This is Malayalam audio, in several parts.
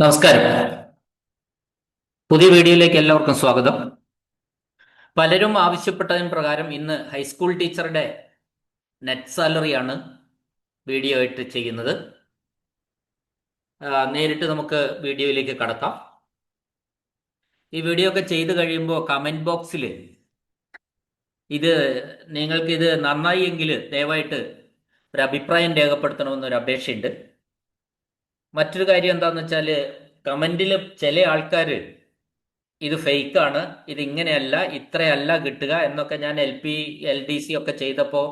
നമസ്കാരം. പുതിയ വീഡിയോയിലേക്ക് എല്ലാവർക്കും സ്വാഗതം. പലരും ആവശ്യപ്പെട്ടതിന് പ്രകാരം ഇന്ന് ഹൈസ്കൂൾ ടീച്ചറുടെ നെറ്റ് സാലറിയാണ് വീഡിയോ ആയിട്ട് ചെയ്യുന്നത്. നേരിട്ട് നമുക്ക് വീഡിയോയിലേക്ക് കടക്കാം. ഈ വീഡിയോ ഒക്കെ ചെയ്ത് കഴിയുമ്പോൾ കമന്റ് ബോക്സിൽ ഇത് നിങ്ങൾക്ക് നന്നായി എങ്കിൽ ദയവായിട്ട് ഒരു അഭിപ്രായം രേഖപ്പെടുത്തണമെന്നൊരു അപേക്ഷയുണ്ട്. മറ്റൊരു കാര്യം എന്താണെന്ന് വെച്ചാൽ കമന്റിൽ ചില ആൾക്കാർ ഇത് ഫേക്കാണ്, ഇത് ഇങ്ങനെയല്ല, ഇത്രയല്ല കിട്ടുക എന്നൊക്കെ ഞാൻ LDC ഒക്കെ ചെയ്തപ്പോൾ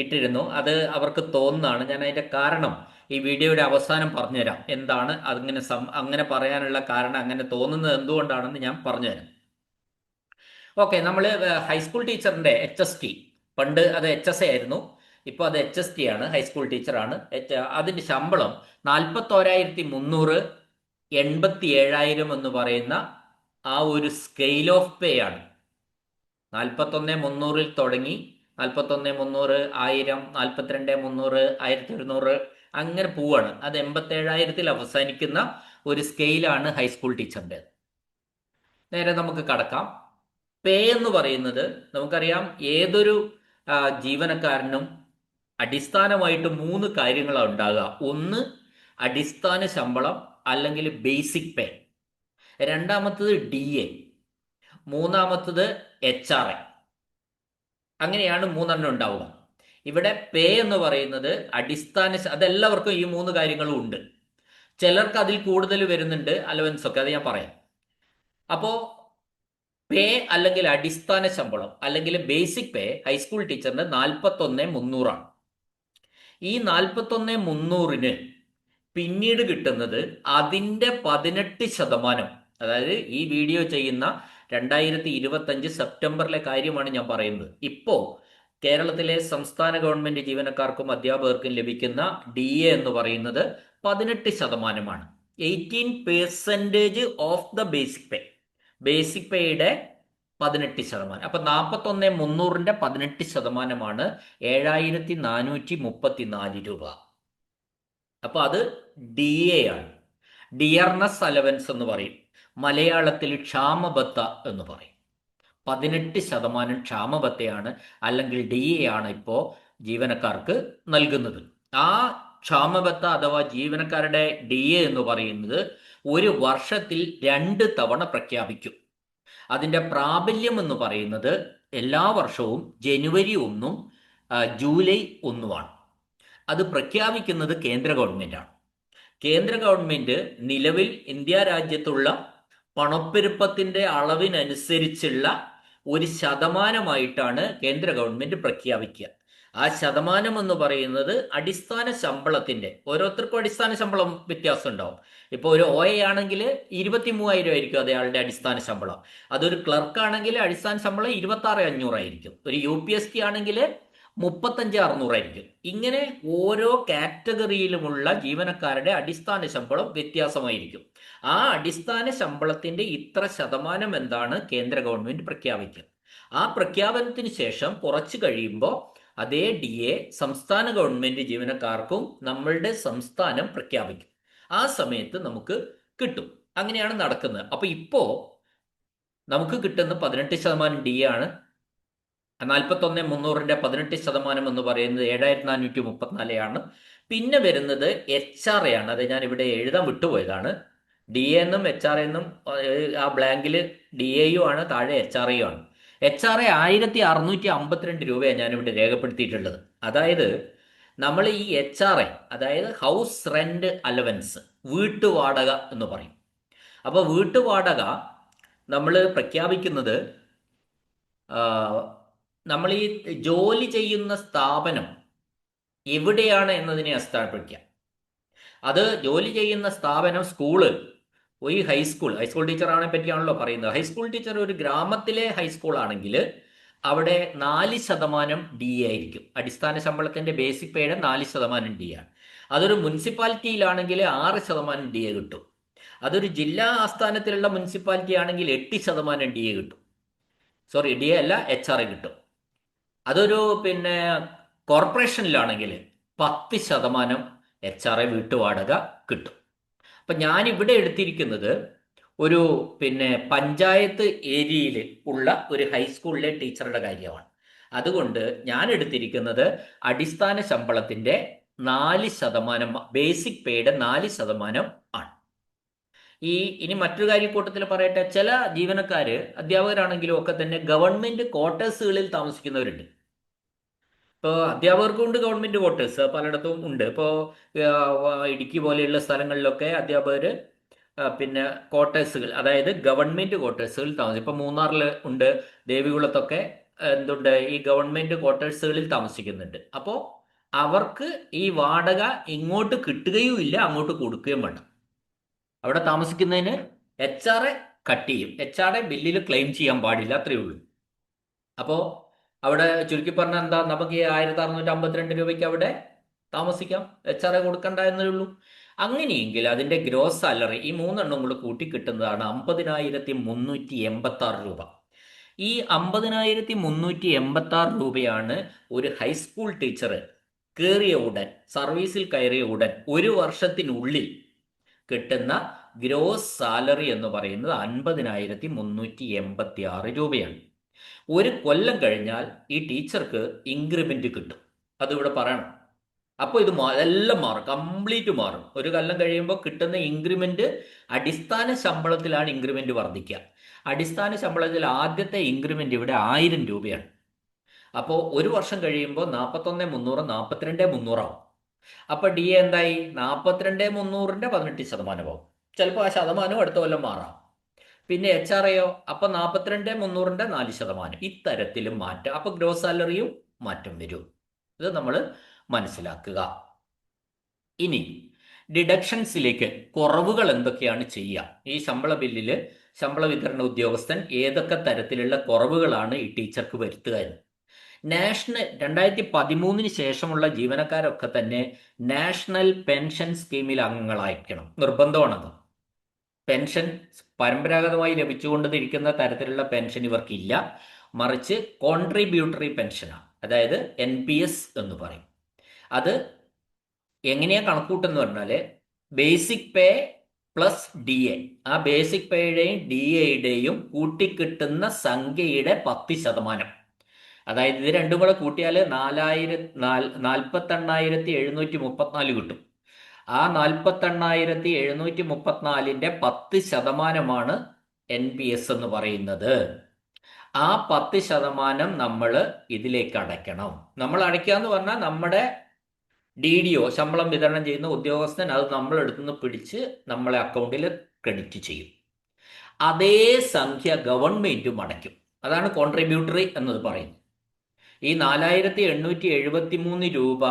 ഇട്ടിരുന്നു. അത് അവർക്ക് തോന്നുന്നതാണ്. ഞാൻ അതിന്റെ കാരണം ഈ വീഡിയോയുടെ അവസാനം പറഞ്ഞുതരാം. എന്താണ് അങ്ങനെ പറയാനുള്ള കാരണം, അങ്ങനെ തോന്നുന്നത് എന്തുകൊണ്ടാണെന്ന് ഞാൻ പറഞ്ഞുതരാം. ഓക്കെ, നമ്മൾ ഹൈസ്കൂൾ ടീച്ചറിന്റെ HST, പണ്ട് അത് HSA ആയിരുന്നു, ഇപ്പോൾ അത് HST ആണ്, ഹൈസ്കൂൾ ടീച്ചറാണ്. അതിന്റെ ശമ്പളം 41,300, 87,000 എന്ന് പറയുന്ന ആ ഒരു സ്കെയിൽ ഓഫ് പേ ആണ്. 41,300 തുടങ്ങി 41,300, 1000, 42,300, 1,100 അങ്ങനെ പോവാണ്. അത് 87,000 അവസാനിക്കുന്ന ഒരു സ്കെയിലാണ് ഹൈസ്കൂൾ ടീച്ചറിൻ്റെ. നേരെ നമുക്ക് കടക്കാം. പേ എന്ന് പറയുന്നത് നമുക്കറിയാം, ഏതൊരു ജീവനക്കാരനും അടിസ്ഥാനമായിട്ട് 3 കാര്യങ്ങളാണ് ഉണ്ടാകുക. ഒന്ന് അടിസ്ഥാന ശമ്പളം അല്ലെങ്കിൽ ബേസിക് പേ, രണ്ടാമത്തത് DA, മൂന്നാമത്തത് HRA. അങ്ങനെയാണ് 3 ഉണ്ടാവുക. ഇവിടെ പേ എന്ന് പറയുന്നത് അതെല്ലാവർക്കും ഈ 3 കാര്യങ്ങളും ഉണ്ട്. ചിലർക്ക് അതിൽ കൂടുതൽ വരുന്നുണ്ട്, അലവൻസ് ഒക്കെ, അത് ഞാൻ പറയാം. അപ്പോ പേ അല്ലെങ്കിൽ അടിസ്ഥാന ശമ്പളം അല്ലെങ്കിൽ ബേസിക് പേ ഹൈസ്കൂൾ ടീച്ചറിന് 41,300 ആണ്. ഈ 41,300 പിന്നീട് കിട്ടുന്നത് അതിന്റെ 18%. അതായത് ഈ വീഡിയോ ചെയ്യുന്ന 2025 സെപ്റ്റംബറിലെ കാര്യമാണ് ഞാൻ പറയുന്നത്. ഇപ്പോ കേരളത്തിലെ സംസ്ഥാന ഗവൺമെന്റ് ജീവനക്കാർക്കും അധ്യാപകർക്കും ലഭിക്കുന്ന DA എന്ന് പറയുന്നത് 18%. 18% of the basic pay. Basic പേയുടെ 18%. അപ്പൊ 41,300ന്റെ 18%മാണ് 7,434 രൂപ. അപ്പൊ അത് DA ആണ്. ഡിയർനെസ് അലവൻസ് എന്ന് പറയും, മലയാളത്തിൽ ക്ഷാമബത്ത എന്ന് പറയും. 18% ക്ഷാമബത്തയാണ് അല്ലെങ്കിൽ DA ആണ് ഇപ്പോൾ ജീവനക്കാർക്ക് നൽകുന്നത്. ആ ക്ഷാമബത്ത അഥവാ ജീവനക്കാരുടെ DA എന്ന് പറയുന്നത് ഒരു വർഷത്തിൽ 2 തവണ പ്രഖ്യാപിക്കും. അതിന്റെ പ്രാബല്യം എന്ന് പറയുന്നത് എല്ലാ വർഷവും ജനുവരി 1 ജൂലൈ 1 അത് പ്രഖ്യാപിക്കുന്നത് കേന്ദ്ര ഗവൺമെന്റാണ്. കേന്ദ്ര ഗവൺമെന്റ് നിലവിൽ ഇന്ത്യ രാജ്യത്തുള്ള പണപ്പെരുപ്പത്തിന്റെ അളവിനനുസരിച്ചുള്ള ഒരു ശതമാനമായിട്ടാണ് കേന്ദ്ര ഗവൺമെന്റ് പ്രഖ്യാപിക്കുക. ആ ശതമാനം എന്ന് പറയുന്നത് അടിസ്ഥാന ശമ്പളത്തിന്റെ, ഓരോരുത്തർക്കും അടിസ്ഥാന ശമ്പളം വ്യത്യാസം ഉണ്ടാവും. ഇപ്പോൾ ഒരു OA ആണെങ്കിൽ 23,000 ആയിരിക്കും അയാളുടെ അടിസ്ഥാന ശമ്പളം. അതൊരു ക്ലർക്ക് ആണെങ്കിൽ അടിസ്ഥാന ശമ്പളം 26,500 ആയിരിക്കും. ഒരു UPSC ആണെങ്കിൽ 35,600 ആയിരിക്കും. ഇങ്ങനെ ഓരോ കാറ്റഗറിയിലുമുള്ള ജീവനക്കാരുടെ അടിസ്ഥാന ശമ്പളം വ്യത്യാസമായിരിക്കും. ആ അടിസ്ഥാന ശമ്പളത്തിന്റെ ഇത്ര ശതമാനം എന്താണ് കേന്ദ്ര ഗവൺമെന്റ് പ്രഖ്യാപിക്കുക. ആ പ്രഖ്യാപനത്തിന് ശേഷം കുറച്ച് കഴിയുമ്പോൾ അതേ DA സംസ്ഥാന ഗവൺമെന്റ് ജീവനക്കാർക്കും നമ്മളുടെ സംസ്ഥാനം പ്രഖ്യാപിക്കും. ആ സമയത്ത് നമുക്ക് കിട്ടും. അങ്ങനെയാണ് നടക്കുന്നത്. അപ്പൊ ഇപ്പോ നമുക്ക് കിട്ടുന്ന 18% DA ആണ്. 41,300ന്റെ 18% എന്ന് പറയുന്നത് 7,434 ആണ്. പിന്നെ വരുന്നത് HRA ആണ്. അത് ഞാൻ ഇവിടെ എഴുതാൻ വിട്ടുപോയതാണ്. DA എന്നും HRA എന്നും ആ ബ്ലാങ്കിൽ DAയും ആണ്, താഴെ HRA ആണ്. HRA 1,652 രൂപയാണ് ഞാനിവിടെ രേഖപ്പെടുത്തിയിട്ടുള്ളത്. അതായത് നമ്മൾ ഈ HRA, അതായത് ഹൗസ് റെന്റ് അലവൻസ്, വീട്ടുവാടക എന്ന് പറയും. അപ്പോൾ വീട്ടുവാടക നമ്മൾ പ്രഖ്യാപിക്കുന്നത് നമ്മൾ ഈ ജോലി ചെയ്യുന്ന സ്ഥാപനം എവിടെയാണ് എന്നതിനെ അടിസ്ഥാനപ്പെടുത്തിയ. അത് ജോലി ചെയ്യുന്ന സ്ഥാപനം സ്കൂള്, ഈ ഹൈസ്കൂൾ ടീച്ചറാണെ പറ്റിയാണല്ലോ പറയുന്നത്. ഹൈസ്കൂൾ ടീച്ചർ ഒരു ഗ്രാമത്തിലെ ഹൈസ്കൂൾ ആണെങ്കിൽ അവിടെ 4% DA ആയിരിക്കും. അടിസ്ഥാന ശമ്പളത്തിന്റെ ബേസിക് പേയുടെ 4% DA ആണ്. അതൊരു മുനിസിപ്പാലിറ്റിയിലാണെങ്കിൽ 6% DA കിട്ടും. അതൊരു ജില്ലാ ആസ്ഥാനത്തിലുള്ള മുനിസിപ്പാലിറ്റി ആണെങ്കിൽ 8% DA കിട്ടും. സോറി, DA അല്ല, HRA കിട്ടും. അതൊരു കോർപ്പറേഷനിലാണെങ്കിൽ 10% HRA വീട്ടുവാടക കിട്ടും. അപ്പം ഞാൻ ഇവിടെ എടുത്തിരിക്കുന്നത് ഒരു പഞ്ചായത്ത് ഏരിയയിൽ ഉള്ള ഒരു ഹൈസ്കൂളിലെ ടീച്ചറുടെ കാര്യമാണ്. അതുകൊണ്ട് ഞാൻ എടുത്തിരിക്കുന്നത് അടിസ്ഥാന ശമ്പളത്തിന്റെ 4%, ബേസിക് പേയുടെ 4% ആണ്. ഇനി മറ്റൊരു കാര്യം കൂട്ടത്തിൽ പറയട്ടെ, ചില ജീവനക്കാര് അധ്യാപകരാണെങ്കിലും ഒക്കെ തന്നെ ഗവൺമെന്റ് ക്വാർട്ടേഴ്സുകളിൽ താമസിക്കുന്നവരുണ്ട്. ഇപ്പോൾ അധ്യാപകർക്കും ഉണ്ട് ഗവൺമെന്റ് ക്വാർട്ടേഴ്സ്, പലയിടത്തും ഉണ്ട്. ഇപ്പോൾ ഇടുക്കി പോലെയുള്ള സ്ഥലങ്ങളിലൊക്കെ അധ്യാപകർ ക്വാർട്ടേഴ്സുകൾ, അതായത് ഗവൺമെന്റ് ക്വാർട്ടേഴ്സുകളിൽ താമസിക്കും. ഇപ്പം മൂന്നാറിൽ ഉണ്ട്, ദേവികുളത്തൊക്കെ എന്തുണ്ട്, ഈ ഗവൺമെന്റ് ക്വാർട്ടേഴ്സുകളിൽ താമസിക്കുന്നുണ്ട്. അപ്പോൾ അവർക്ക് ഈ വാടക ഇങ്ങോട്ട് കിട്ടുകയും ഇല്ല, അങ്ങോട്ട് കൊടുക്കുകയും വേണം. അവിടെ താമസിക്കുന്നതിന് HR കട്ട് ചെയ്യും. HR ബില്ലിൽ ക്ലെയിം ചെയ്യാൻ പാടില്ല, അത്രയേ ഉള്ളൂ. അപ്പോൾ അവിടെ ചുരുക്കി പറഞ്ഞാൽ എന്താ, നമുക്ക് ഈ 1652 രൂപയ്ക്ക് അവിടെ താമസിക്കാം, HR കൊടുക്കണ്ട എന്നേ ഉള്ളൂ. അങ്ങനെയെങ്കിൽ അതിന്റെ ഗ്രോസ് സാലറി ഈ 3 കൂടെ കൂട്ടി കിട്ടുന്നതാണ് 50,386 രൂപ. ഈ 50,386 രൂപയാണ് ഒരു ഹൈസ്കൂൾ ടീച്ചർ കയറിയ ഉടൻ, സർവീസിൽ കയറിയ ഉടൻ 1 വർഷത്തിനുള്ളിൽ കിട്ടുന്ന ഗ്രോസ് സാലറി എന്ന് പറയുന്നത് 50,386 രൂപയാണ്. 1 കൊല്ലം കഴിഞ്ഞാൽ ഈ ടീച്ചർക്ക് ഇൻക്രിമെന്റ് കിട്ടും. അതിവിടെ പറയണം. അപ്പോൾ എല്ലാം മാറും, കംപ്ലീറ്റ് മാറും. 1 കൊല്ലം കഴിയുമ്പോൾ കിട്ടുന്ന ഇൻക്രിമെന്റ് അടിസ്ഥാന ശമ്പളത്തിലാണ് ഇൻക്രിമെന്റ് വർദ്ധിക്കുക. അടിസ്ഥാന ശമ്പളത്തിൽ ആദ്യത്തെ ഇൻക്രിമെന്റ് ഇവിടെ 1000 രൂപയാണ്. അപ്പോൾ 1 വർഷം കഴിയുമ്പോൾ 41,300 42,300 ആവും. അപ്പോൾ DA എന്തായി, 42,300ന്റെ 18% ആവും. ചിലപ്പോൾ ആ ശതമാനം അടുത്ത കൊല്ലം മാറാം. പിന്നെ HRAയോ, അപ്പം 42,300ന്റെ 4%, ഇത്തരത്തിലും മാറ്റം. അപ്പോൾ ഗ്രോസ് സാലറിയും മാറ്റം വരും. ഇത് നമ്മൾ മനസ്സിലാക്കുക. ഇനി ഡിഡക്ഷൻസിലേക്ക് കുറവുകൾ എന്തൊക്കെയാണ് ചെയ്യുക? ഈ ശമ്പള ബില്ലിൽ ശമ്പള വിതരണ ഉദ്യോഗസ്ഥൻ ഏതൊക്കെ തരത്തിലുള്ള കുറവുകളാണ് ഈ ടീച്ചർക്ക് വരുത്തുക എന്ന്. 2013 ശേഷമുള്ള ജീവനക്കാരൊക്കെ തന്നെ നാഷണൽ പെൻഷൻ സ്കീമിൽ അംഗങ്ങളായിരിക്കണം, നിർബന്ധമാണത്. പെൻഷൻ പരമ്പരാഗതമായി ലഭിച്ചുകൊണ്ടിരിക്കുന്ന തരത്തിലുള്ള പെൻഷൻ ഇവർക്കില്ല, മറിച്ച് കോൺട്രിബ്യൂട്ടറി പെൻഷനാണ്, അതായത് NPS എന്ന് പറയും. അത് എങ്ങനെയാ കണക്കൂട്ടെന്ന് പറഞ്ഞാൽ ബേസിക് പേ പ്ലസ് DA, ആ ബേസിക് പേയുടെയും DAയുടെയും കൂട്ടിക്കിട്ടുന്ന സംഖ്യയുടെ 10%, അതായത് ഇത് രണ്ടും കൂടെ കൂട്ടിയാൽ 48,734 കിട്ടും. ആ 48,734ന്റെ 10%മാണ് NPS എന്ന് പറയുന്നത്. ആ 10% നമ്മൾ ഇതിലേക്ക് അടയ്ക്കണം. നമ്മൾ അടയ്ക്കുക എന്ന് പറഞ്ഞാൽ നമ്മുടെ DDO, ശമ്പളം വിതരണം ചെയ്യുന്ന ഉദ്യോഗസ്ഥൻ, അത് നമ്മളെടുത്തുനിന്ന് പിടിച്ച് നമ്മളെ അക്കൗണ്ടിൽ ക്രെഡിറ്റ് ചെയ്യും. അതേ സംഖ്യ ഗവൺമെന്റും അടയ്ക്കും. അതാണ് കോൺട്രിബ്യൂട്ടറി എന്നത് പറയുന്നത്. ഈ 4,873 രൂപ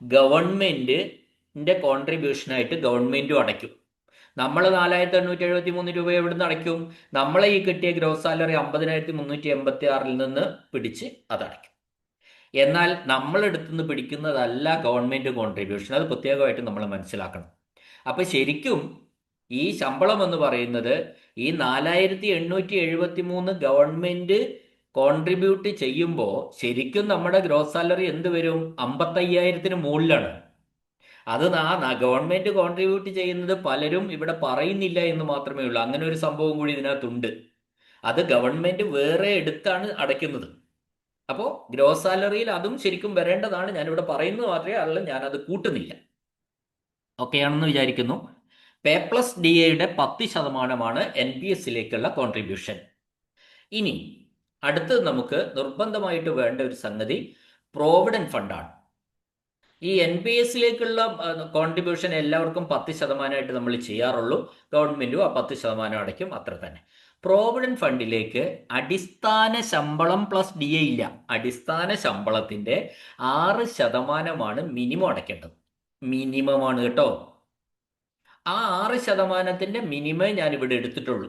ഗവൺമെന്റിന്റെ കോൺട്രിബ്യൂഷനായിട്ട് ഗവൺമെന്റും അടയ്ക്കും. നമ്മൾ 4,873 രൂപ എവിടുന്ന് അടയ്ക്കും? നമ്മളെ ഈ കിട്ടിയ ഗ്രോസ് സാലറി 50,386 നിന്ന് പിടിച്ച് അതടയ്ക്കും. എന്നാൽ നമ്മളെടുത്തുനിന്ന് പിടിക്കുന്നതല്ല ഗവൺമെന്റ് കോൺട്രിബ്യൂഷൻ. അത് പ്രത്യേകമായിട്ട് നമ്മൾ മനസ്സിലാക്കണം. അപ്പൊ ശരിക്കും ഈ ശമ്പളം എന്ന് പറയുന്നത് ഈ 4,873 ഗവൺമെന്റ് കോൺട്രിബ്യൂട്ട് ചെയ്യുമ്പോൾ ശരിക്കും നമ്മുടെ ഗ്രോസ് സാലറി എന്ത് വരും? 55,000-ന് മുകളിലാണ്. അത് ഗവൺമെന്റ് കോൺട്രിബ്യൂട്ട് ചെയ്യുന്നത് പലരും ഇവിടെ പറയുന്നില്ല എന്ന് മാത്രമേ ഉള്ളൂ. അങ്ങനെ ഒരു സംഭവം കൂടി ഇതിനകത്തുണ്ട്. അത് ഗവൺമെന്റ് വേറെ എടുത്താണ് അടയ്ക്കുന്നത്. അപ്പോൾ ഗ്രോസ് സാലറിയിൽ അതും ശരിക്കും വരേണ്ടതാണ്. ഞാനിവിടെ പറയുന്നത് മാത്രമേ അല്ല, ഞാനത് കൂട്ടുന്നില്ല. ഓക്കെ ആണെന്ന് വിചാരിക്കുന്നു. പേ പ്ലസ് DAയുടെ 10%മാണ് NPSലേക്കുള്ള കോൺട്രിബ്യൂഷൻ. ഇനി അടുത്തത് നമുക്ക് നിർബന്ധമായിട്ട് വേണ്ട ഒരു സംഗതി പ്രോവിഡന്റ് ഫണ്ടാണ്. ഈ NPSലേക്കുള്ള കോൺട്രിബ്യൂഷൻ എല്ലാവർക്കും 10%ആയിട്ട് നമ്മൾ ചെയ്യാറുള്ളൂ. ഗവൺമെന്റും ആ 10% അടയ്ക്കും, അത്ര തന്നെ. പ്രോവിഡന്റ് ഫണ്ടിലേക്ക് അടിസ്ഥാന ശമ്പളം പ്ലസ് DA ഇല്ല. അടിസ്ഥാന ശമ്പളത്തിന്റെ 6%മാണ് മിനിമം അടയ്ക്കേണ്ടത്. മിനിമമാണ് കേട്ടോ. ആ 6%ത്തിന്റെ മിനിമം ഞാൻ ഇവിടെ എടുത്തിട്ടുള്ളൂ.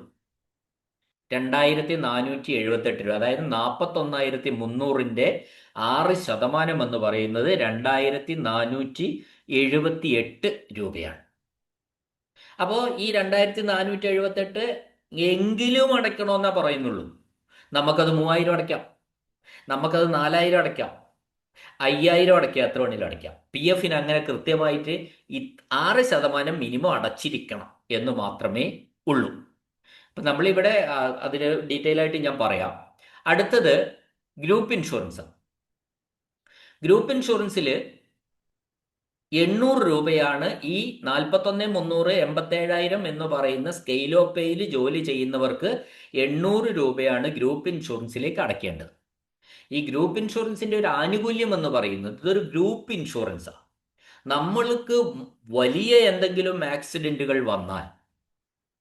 2,478 രൂപ, അതായത് 41,300ന്റെ 6% എന്ന് പറയുന്നത് 2,478 രൂപയാണ്. അപ്പോൾ ഈ 2,478 എങ്കിലും അടയ്ക്കണമെന്നാ പറയുന്നുള്ളൂ. നമുക്കത് 3,000 അടയ്ക്കാം, നമുക്കത് 4,000 അടയ്ക്കാം. 5000 അടയ്ക്കുക, എത്ര വേണമെങ്കിലും അടയ്ക്കാം. PF അങ്ങനെ കൃത്യമായിട്ട് 6% മിനിമം അടച്ചിരിക്കണം എന്ന് മാത്രമേ ഉള്ളൂ. അപ്പം നമ്മളിവിടെ അതിന് ഡീറ്റെയിൽ ആയിട്ട് ഞാൻ പറയാം. അടുത്തത് ഗ്രൂപ്പ് ഇൻഷുറൻസ്. ഗ്രൂപ്പ് ഇൻഷുറൻസിൽ 800 രൂപയാണ് ഈ 41,387,000 എന്ന് പറയുന്ന സ്കെയിൽ ഓഫ് പേയിൽ ജോലി ചെയ്യുന്നവർക്ക് 800 രൂപയാണ് ഗ്രൂപ്പ് ഇൻഷുറൻസിലേക്ക് അടയ്ക്കേണ്ടത്. ഈ ഗ്രൂപ്പ് ഇൻഷുറൻസിന്റെ ഒരു ആനുകൂല്യം എന്ന് പറയുന്നത് ഇതൊരു ഗ്രൂപ്പ് ഇൻഷുറൻസാണ്. നമ്മൾക്ക് വലിയ എന്തെങ്കിലും ആക്സിഡന്റുകൾ വന്നാൽ,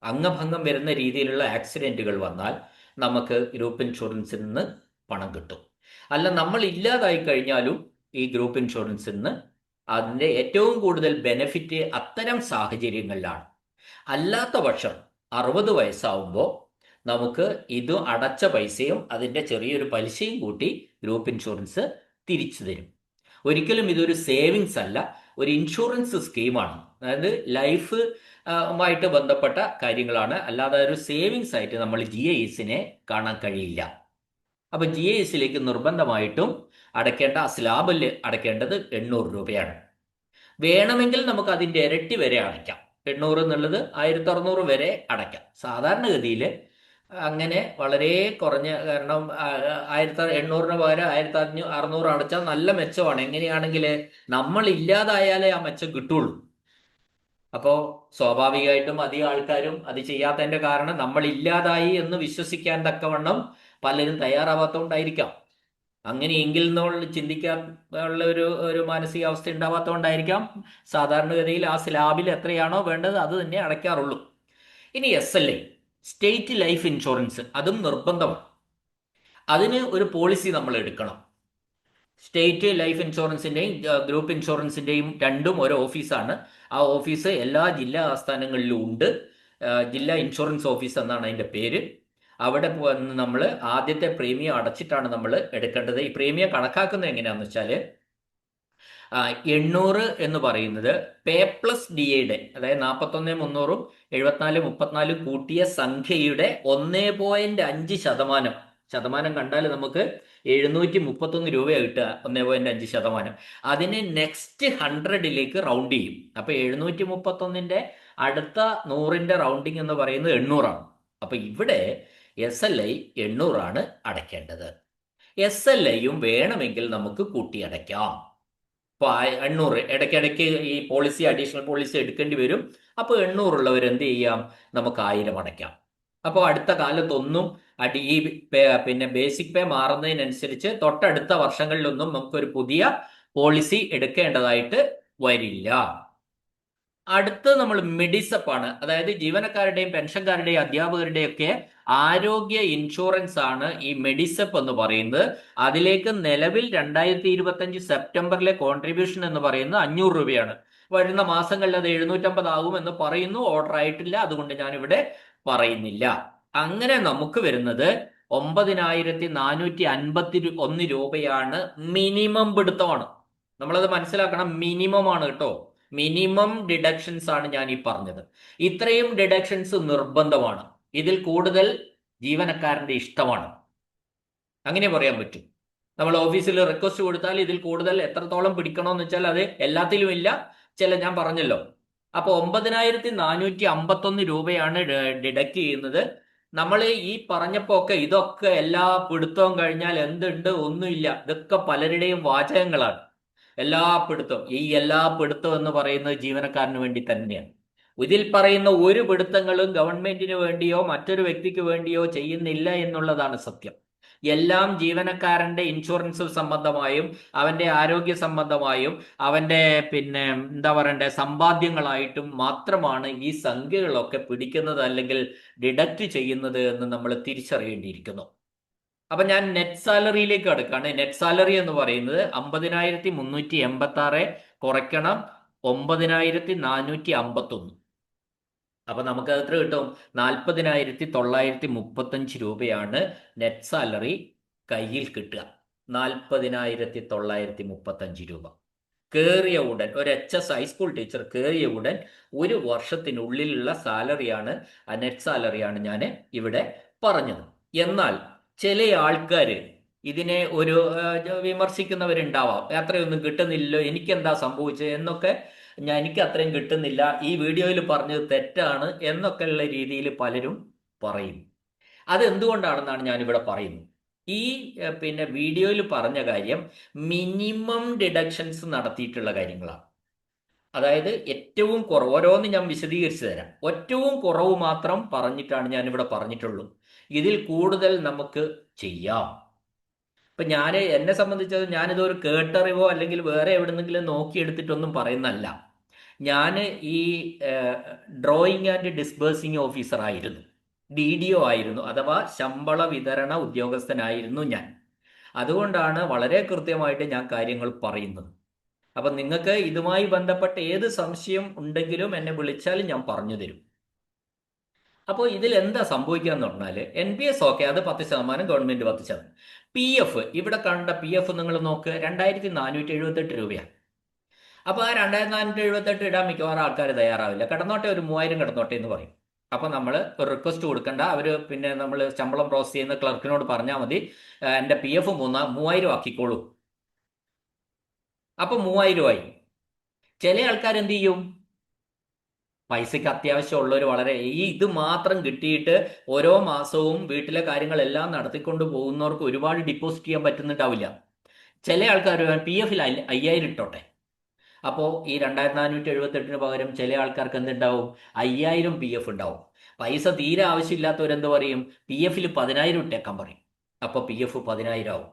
അംഗഭംഗം വരുന്ന രീതിയിലുള്ള ആക്സിഡന്റുകൾ വന്നാൽ നമുക്ക് ഗ്രൂപ്പ് ഇൻഷുറൻസിൽ നിന്ന് പണം കിട്ടും. അല്ല, നമ്മൾ ഇല്ലാതായി കഴിഞ്ഞാലും ഈ ഗ്രൂപ്പ് ഇൻഷുറൻസിൽ നിന്ന് അതിൻ്റെ ഏറ്റവും കൂടുതൽ ബെനിഫിറ്റ് അത്തരം സാഹചര്യങ്ങളിലാണ്. അല്ലാത്ത പക്ഷം 60 വയസ്സാവുമ്പോൾ നമുക്ക് ഇത് അടച്ച പൈസയും അതിൻ്റെ ചെറിയൊരു പലിശയും കൂട്ടി ഗ്രൂപ്പ് ഇൻഷുറൻസ് തിരിച്ചു തരും. ഒരിക്കലും ഇതൊരു സേവിങ്സ് അല്ല, ഒരു ഇൻഷുറൻസ് സ്കീമാണ്. അതായത് ലൈഫ് ആയിട്ട് ബന്ധപ്പെട്ട കാര്യങ്ങളാണ്. അല്ലാതെ ഒരു സേവിങ്സ് ആയിട്ട് നമ്മൾ GISനെ കാണാൻ കഴിയില്ല. അപ്പൊ GISലേക്ക് നിർബന്ധമായിട്ടും അടയ്ക്കേണ്ട സ്ലാബിൽ അടയ്ക്കേണ്ടത് 800 രൂപയാണ്. വേണമെങ്കിൽ നമുക്ക് അതിൻ്റെ ഇരട്ടി വരെ അടയ്ക്കാം. 800 എന്നുള്ളത് 1600 വരെ അടയ്ക്കാം. സാധാരണഗതിയിൽ അങ്ങനെ വളരെ കുറഞ്ഞ, കാരണം 1800 പകരം 1600 അടച്ചാൽ നല്ല മെച്ചമാണ്. എങ്ങനെയാണെങ്കിൽ നമ്മൾ ഇല്ലാതായാലേ ആ മെച്ചം കിട്ടുള്ളൂ. അപ്പോൾ സ്വാഭാവികമായിട്ടും അധികം ആൾക്കാരും അത് ചെയ്യാത്തതിന്റെ കാരണം നമ്മൾ ഇല്ലാതായി എന്ന് വിശ്വസിക്കാൻ തക്കവണ്ണം പലരും തയ്യാറാവാത്തതുകൊണ്ടായിരിക്കാം. അങ്ങനെയെങ്കിൽ എന്നുള്ള ചിന്തിക്കാൻ ഉള്ള ഒരു മാനസികാവസ്ഥ ഉണ്ടാവാത്തതുകൊണ്ടായിരിക്കാം സാധാരണഗതിയിൽ ആ സ്ലാബിൽ എത്രയാണോ വേണ്ടത് അത് തന്നെ അടയ്ക്കാറുള്ളൂ. ഇനി SLI, സ്റ്റേറ്റ് ലൈഫ് ഇൻഷുറൻസ്, അതും നിർബന്ധമാണ്. അതിന് ഒരു പോളിസി നമ്മൾ എടുക്കണം. സ്റ്റേറ്റ് ലൈഫ് ഇൻഷുറൻസിൻ്റെയും ഗ്രൂപ്പ് ഇൻഷുറൻസിൻ്റെയും രണ്ടും ഒരു ഓഫീസാണ്. ആ ഓഫീസ് എല്ലാ ജില്ലാ ആസ്ഥാനങ്ങളിലും ഉണ്ട്. ജില്ലാ ഇൻഷുറൻസ് ഓഫീസ് എന്നാണ് അതിൻ്റെ പേര്. അവിടെ നമ്മൾ ആദ്യത്തെ പ്രീമിയം അടച്ചിട്ടാണ് നമ്മൾ എടുക്കേണ്ടത്. ഈ പ്രീമിയം കണക്കാക്കുന്നത് എങ്ങനെയാണെന്ന് വെച്ചാൽ 800 എന്ന് പറയുന്നത് P+DAയുടെ, അതായത് 41,300 74,34 കൂട്ടിയ സംഖ്യയുടെ 1.5%. ശതമാനം കണ്ടാൽ നമുക്ക് 731 രൂപ കിട്ടുക. 1.5%. അതിന് നെക്സ്റ്റ് 100ലേക്ക് റൗണ്ട് ചെയ്യും. അപ്പൊ 731ന്റെ അടുത്ത 100ന്റെ റൗണ്ടിങ് എന്ന് പറയുന്നത് 800 ആണ്. അപ്പൊ ഇവിടെ SLI 800 ആണ് അടയ്ക്കേണ്ടത്. SLIയും വേണമെങ്കിൽ നമുക്ക് കൂട്ടി അടയ്ക്കാം. ഇപ്പോൾ 800 ഇടയ്ക്കിടയ്ക്ക് ഈ പോളിസി, അഡീഷണൽ പോളിസി എടുക്കേണ്ടി വരും. അപ്പോൾ 800 ഉള്ളവർ എന്ത് ചെയ്യാം, നമുക്ക് 1000 അടയ്ക്കാം. അപ്പോൾ അടുത്ത കാലത്തൊന്നും ഈ പിന്നെ ബേസിക് പേ മാറുന്നതിനനുസരിച്ച് തൊട്ടടുത്ത വർഷങ്ങളിലൊന്നും നമുക്കൊരു പുതിയ പോളിസി എടുക്കേണ്ടതായിട്ട് വരില്ല. അടുത്ത് നമ്മൾ മെഡിസപ്പ് ആണ്. അതായത് ജീവനക്കാരുടെയും പെൻഷൻകാരുടെയും അധ്യാപകരുടെയും ഒക്കെ ആരോഗ്യ ഇൻഷുറൻസ് ആണ് ഈ മെഡിസപ്പ് എന്ന് പറയുന്നത്. അതിലേക്ക് നിലവിൽ 2025 സെപ്റ്റംബറിലെ കോൺട്രിബ്യൂഷൻ എന്ന് പറയുന്നത് 500 രൂപയാണ്. വരുന്ന മാസങ്ങളിൽ അത് 750 ആകും എന്ന് പറയുന്നു. ഓർഡർ ആയിട്ടില്ല, അതുകൊണ്ട് ഞാനിവിടെ പറയുന്നില്ല. അങ്ങനെ നമുക്ക് വരുന്നത് 9451 രൂപയാണ്. മിനിമം പിടുത്തമാണ്. നമ്മളത് മനസ്സിലാക്കണം, മിനിമം ആണ് കേട്ടോ. മിനിമം ഡിഡക്ഷൻസ് ആണ് ഞാൻ ഈ പറഞ്ഞത്. ഇത്രയും ഡിഡക്ഷൻസ് നിർബന്ധമാണ്. ഇതിൽ കൂടുതൽ ജീവനക്കാരന്റെ ഇഷ്ടമാണ്. അങ്ങനെ പറയാൻ പറ്റും. നമ്മൾ ഓഫീസിൽ റിക്വസ്റ്റ് കൊടുത്താൽ ഇതിൽ കൂടുതൽ എത്രത്തോളം പിടിക്കണമെന്ന് വെച്ചാൽ അത് എല്ലാത്തിലും ഇല്ല. ഞാൻ പറഞ്ഞല്ലോ. അപ്പൊ 9451 രൂപയാണ് ഡിഡക്ട് ചെയ്യുന്നത്. നമ്മൾ ഈ പറഞ്ഞപ്പോ ഒക്കെ ഇതൊക്കെ എല്ലാ പിടുത്തവും കഴിഞ്ഞാൽ എന്തുണ്ട്, ഒന്നുമില്ല. ഇതൊക്കെ പലരുടെയും വാചകങ്ങളാണ്. എല്ലാ പിടുത്തം എന്ന് പറയുന്നത് ജീവനക്കാരന് വേണ്ടി തന്നെയാണ്. ഇതിൽ പറയുന്ന ഒരു പിടുത്തങ്ങളും ഗവൺമെന്റിന് വേണ്ടിയോ മറ്റൊരു വ്യക്തിക്ക് വേണ്ടിയോ ചെയ്യുന്നില്ല എന്നുള്ളതാണ് സത്യം. എല്ലാം ജീവനക്കാരന്റെ ഇൻഷുറൻസ് സംബന്ധമായും അവന്റെ ആരോഗ്യ സംബന്ധമായും അവന്റെ എന്താ പറയണ്ടേ സമ്പാദ്യങ്ങളായിട്ടും മാത്രമാണ് ഈ സംഖ്യകളൊക്കെ പിടിക്കുന്നത് അല്ലെങ്കിൽ ഡിഡക്റ്റ് ചെയ്യുന്നത് എന്ന് നമ്മൾ തിരിച്ചറിയേണ്ടിയിരിക്കുന്നു. അപ്പൊ ഞാൻ നെറ്റ് സാലറിയിലേക്ക് അടുക്കാണ്. നെറ്റ് സാലറി എന്ന് പറയുന്നത് 50,386 കുറയ്ക്കണം 9,451. അപ്പൊ നമുക്ക് എത്ര കിട്ടും? 40,935 രൂപയാണ് നെറ്റ് സാലറി കയ്യിൽ കിട്ടുക. 40,935 രൂപ കയറിയ ഉടൻ ഒരു HS ഹൈസ്കൂൾ ടീച്ചർ കയറിയ ഉടൻ 1 വർഷത്തിനുള്ളിലുള്ള സാലറിയാണ്, നെറ്റ് സാലറിയാണ് ഞാൻ ഇവിടെ പറഞ്ഞത്. എന്നാൽ ചില ആൾക്കാർ ഇതിനെ ഒരു വിമർശിക്കുന്നവരുണ്ടാവാം. അത്രയൊന്നും കിട്ടുന്നില്ലല്ലോ, എനിക്കെന്താ സംഭവിച്ചത് എന്നൊക്കെ, എനിക്ക് അത്രയും കിട്ടുന്നില്ല, ഈ വീഡിയോയിൽ പറഞ്ഞത് തെറ്റാണ് എന്നൊക്കെയുള്ള രീതിയിൽ പലരും പറയും. അതെന്തുകൊണ്ടാണെന്നാണ് ഞാനിവിടെ പറയുന്നത്. ഈ പിന്നെ വീഡിയോയിൽ പറഞ്ഞ കാര്യം മിനിമം ഡിഡക്ഷൻസ് നടത്തിയിട്ടുള്ള കാര്യങ്ങളാണ്. അതായത് ഏറ്റവും കുറവ്, ഓരോന്ന് ഞാൻ വിശദീകരിച്ചു തരാം. ഏറ്റവും കുറവ് മാത്രം പറഞ്ഞിട്ടാണ് ഞാനിവിടെ പറഞ്ഞിട്ടുള്ളൂ. ഇതിൽ കൂടുതൽ നമുക്ക് ചെയ്യാം. ഇപ്പൊ എന്നെ സംബന്ധിച്ചത് ഞാനിതൊരു കേട്ടറിവോ അല്ലെങ്കിൽ വേറെ എവിടെന്നെങ്കിലും നോക്കിയെടുത്തിട്ടൊന്നും പറയുന്നല്ല. ഞാൻ ഈ ഡ്രോയിങ് ആൻഡ് ഡിസ്ബേഴ്സിങ് ഓഫീസർ ആയിരുന്നു, DDO ആയിരുന്നു, അഥവാ ശമ്പള വിതരണ ഉദ്യോഗസ്ഥനായിരുന്നു ഞാൻ. അതുകൊണ്ടാണ് വളരെ കൃത്യമായിട്ട് ഞാൻ കാര്യങ്ങൾ പറയുന്നത്. അപ്പൊ നിങ്ങൾക്ക് ഇതുമായി ബന്ധപ്പെട്ട ഏത് സംശയം ഉണ്ടെങ്കിലും എന്നെ വിളിച്ചാൽ ഞാൻ പറഞ്ഞു തരും. അപ്പോൾ ഇതിൽ എന്താ സംഭവിക്കുക എന്ന് പറഞ്ഞാൽ, NPS ഓക്കെ, അത് 10%, ഗവൺമെന്റ് 10%. PF, ഇവിടെ കണ്ട PF നിങ്ങൾ നോക്ക്, 2478 രൂപയാണ്. അപ്പൊ ആ 2478 ഇടാൻ മിക്കവാറും ആൾക്കാർ തയ്യാറാവില്ല. കിടന്നോട്ടെ, ഒരു 3000 കിടന്നോട്ടെ എന്ന് പറയും. അപ്പൊ നമ്മൾ ഒരു റിക്വസ്റ്റ് കൊടുക്കണ്ട, അവര് പിന്നെ നമ്മൾ ശമ്പളം പ്രോസസ് ചെയ്യുന്ന ക്ലർക്കിനോട് പറഞ്ഞാൽ മതി, എന്റെ PF 3000 ആക്കിക്കോളൂ. അപ്പൊ 3000 ആയി. ചില ആൾക്കാർ എന്ത് ചെയ്യും, പൈസയ്ക്ക് അത്യാവശ്യമുള്ളവർ വളരെ ഇത് മാത്രം കിട്ടിയിട്ട് ഓരോ മാസവും വീട്ടിലെ കാര്യങ്ങളെല്ലാം നടത്തിക്കൊണ്ട് പോകുന്നവർക്ക് ഒരുപാട് ഡിപ്പോസിറ്റ് ചെയ്യാൻ പറ്റുന്നുണ്ടാവില്ല. ചില ആൾക്കാർ PF 5000 ഇട്ടോട്ടെ. അപ്പോൾ ഈ 2478 പകരം ചില ആൾക്കാർക്ക് എന്തുണ്ടാവും, 5000 PF ഉണ്ടാവും. പൈസ തീരെ ആവശ്യമില്ലാത്തവരെന്ത് പറയും, PF 10,000 ഇട്ടേക്കാൻ പറയും. അപ്പോൾ PF 10,000 ആവും.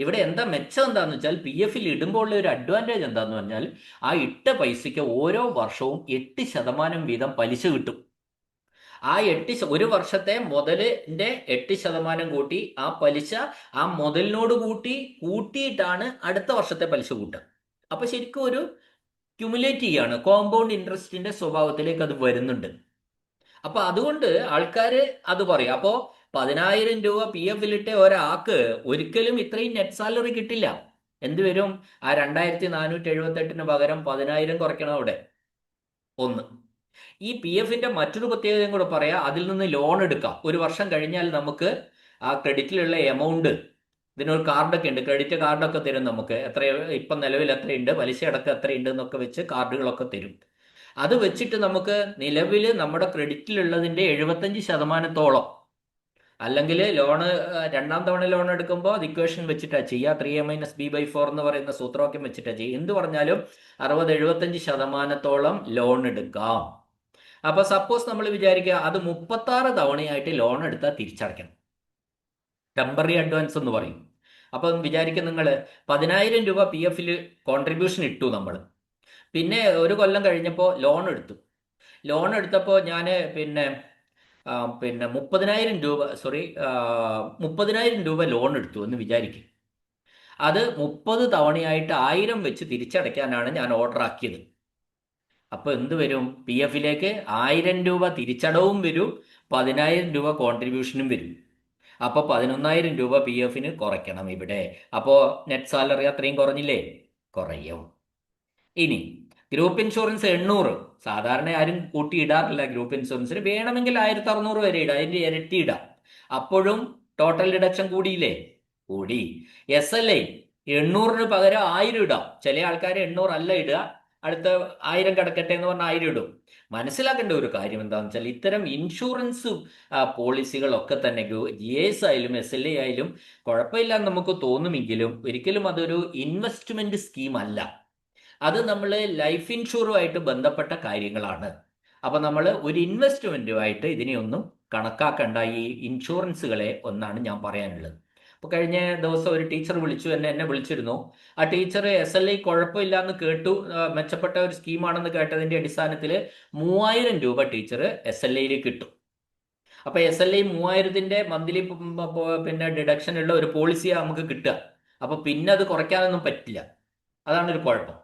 ഇവിടെ എന്താ മെച്ചം എന്താന്ന് വെച്ചാൽ, PF ഇടുമ്പോൾ ഉള്ള ഒരു അഡ്വാൻറ്റേജ് എന്താന്ന് പറഞ്ഞാൽ, ആ ഇട്ട പൈസയ്ക്ക് ഓരോ വർഷവും 8% വീതം പലിശ കിട്ടും. ആ ഒരു വർഷത്തെ മുതലിന്റെ 8% കൂട്ടി ആ പലിശ ആ മുതലിനോട് കൂട്ടിയിട്ടാണ് അടുത്ത വർഷത്തെ പലിശ കൂട്ടുക. അപ്പൊ ശരിക്കും ഒരു ക്യുമുലേറ്റ് ചെയ്യാണ്, കോമ്പൗണ്ട് ഇൻട്രസ്റ്റിന്റെ സ്വഭാവത്തിലേക്ക് അത് വരുന്നുണ്ട്. അപ്പൊ അതുകൊണ്ട് ആൾക്കാര് അത് പറയും. അപ്പോ 10,000 രൂപ PF ഒരാൾക്ക് ഒരിക്കലും ഇത്രയും നെറ്റ് സാലറി കിട്ടില്ല. എന്ത് വരും, ആ 2478 പകരം 10,000 കുറയ്ക്കണം അവിടെ. ഒന്ന്, ഈ PF മറ്റൊരു പ്രത്യേകതയും കൂടെ പറയാം, അതിൽ നിന്ന് ലോൺ എടുക്കാം. ഒരു വർഷം കഴിഞ്ഞാൽ നമുക്ക് ആ ക്രെഡിറ്റിലുള്ള എമൗണ്ട്, ഇതിനൊരു കാർഡൊക്കെ ഉണ്ട്, ക്രെഡിറ്റ് കാർഡൊക്കെ തരും നമുക്ക്, എത്ര ഇപ്പം നിലവിൽ എത്രയുണ്ട്, പലിശ അടക്കം എത്രയുണ്ട് എന്നൊക്കെ വെച്ച് കാർഡുകളൊക്കെ തരും. അത് വെച്ചിട്ട് നമുക്ക് നിലവിൽ നമ്മുടെ ക്രെഡിറ്റിലുള്ളതിന്റെ 75%, അല്ലെങ്കിൽ ലോണ് രണ്ടാം തവണ ലോൺ എടുക്കുമ്പോൾ അത് ഇക്വേഷൻ വെച്ചിട്ടാണ് ചെയ്യുക, 3A-B/4 എന്ന് പറയുന്ന സൂത്രവാക്യം വെച്ചിട്ടാണ് ചെയ്യുക. എന്ത് പറഞ്ഞാലും 60-75% ലോൺ എടുക്കാം. അപ്പൊ സപ്പോസ് നമ്മൾ വിചാരിക്കുക അത് 36 തവണയായിട്ട് ലോൺ എടുത്താൽ തിരിച്ചടയ്ക്കണം, ടെമ്പററി അഡ്വാൻസ് എന്ന് പറയും. അപ്പം വിചാരിക്കും നിങ്ങൾ 10,000 രൂപ PF കോൺട്രിബ്യൂഷൻ ഇട്ടു നമ്മൾ, പിന്നെ ഒരു കൊല്ലം കഴിഞ്ഞപ്പോൾ ലോൺ എടുത്തു. ലോൺ എടുത്തപ്പോൾ ഞാൻ പിന്നെ 30,000 രൂപ 30,000 രൂപ ലോൺ എടുത്തു എന്ന് വിചാരിക്കും. അത് 30 തവണയായിട്ട് 1000 വെച്ച് തിരിച്ചടയ്ക്കാനാണ് ഞാൻ ഓർഡർ ആക്കിയത്. അപ്പൊ എന്ത് വരും, PF 1000 രൂപ തിരിച്ചടവും വരും, 10,000 രൂപ കോൺട്രിബ്യൂഷനും വരും. അപ്പൊ 11,000 രൂപ PF കുറയ്ക്കണം ഇവിടെ. അപ്പോ നെറ്റ് സാലറി അത്രയും കുറഞ്ഞില്ലേ, കുറയും. ഇനി ഗ്രൂപ്പ് ഇൻഷുറൻസ് 800, സാധാരണ ആരും കൂട്ടിയിടാറില്ല ഗ്രൂപ്പ് ഇൻഷുറൻസിന്. വേണമെങ്കിൽ 1,600 വരെ ഇടാം, അതിന്റെ ഇരട്ടി ഇടാം. അപ്പോഴും ടോട്ടൽ ഡിഡക്ഷൻ കൂടിയില്ലേ, കൂടി. SLI 800 പകരം 1000 ഇടാം. ചില ആൾക്കാർ 800 അല്ല ഇടുക, അടുത്ത 1000 കിടക്കട്ടെ എന്ന് പറഞ്ഞാൽ 1000 ഇടും. മനസ്സിലാക്കേണ്ട ഒരു കാര്യം എന്താണെന്ന് വെച്ചാൽ, ഇത്തരം ഇൻഷുറൻസ് പോളിസികളൊക്കെ തന്നെ GS ആയാലും SLI ആയാലും കുഴപ്പമില്ല എന്ന് നമുക്ക് തോന്നുമെങ്കിലും ഒരിക്കലും അതൊരു ഇൻവെസ്റ്റ്മെന്റ് സ്കീം അല്ല. അത് നമ്മൾ ലൈഫ് ഇൻഷുറുമായിട്ട് ബന്ധപ്പെട്ട കാര്യങ്ങളാണ്. അപ്പൊ നമ്മൾ ഒരു ഇൻവെസ്റ്റ്മെന്റുമായിട്ട് ഇതിനെയൊന്നും കണക്കാക്കേണ്ട ഈ ഇൻഷുറൻസുകളെ ഒന്നാണ് ഞാൻ പറയാനുള്ളത്. അപ്പൊ കഴിഞ്ഞ ദിവസം ഒരു ടീച്ചർ എന്നെ വിളിച്ചിരുന്നു. ആ ടീച്ചർ SLI കുഴപ്പമില്ല എന്ന് കേട്ടു, മെച്ചപ്പെട്ട ഒരു സ്കീമാണെന്ന് കേട്ടതിന്റെ അടിസ്ഥാനത്തിൽ 3,000 രൂപ ടീച്ചർ SLI കിട്ടും. അപ്പൊ SLI 3,000 മന്ത്ലി പിന്നെ ഡിഡക്ഷൻ ഉള്ള ഒരു പോളിസിയാണ് നമുക്ക് കിട്ടുക. അപ്പൊ പിന്നെ അത് കുറയ്ക്കാനൊന്നും പറ്റില്ല, അതാണ് ഒരു കുഴപ്പം.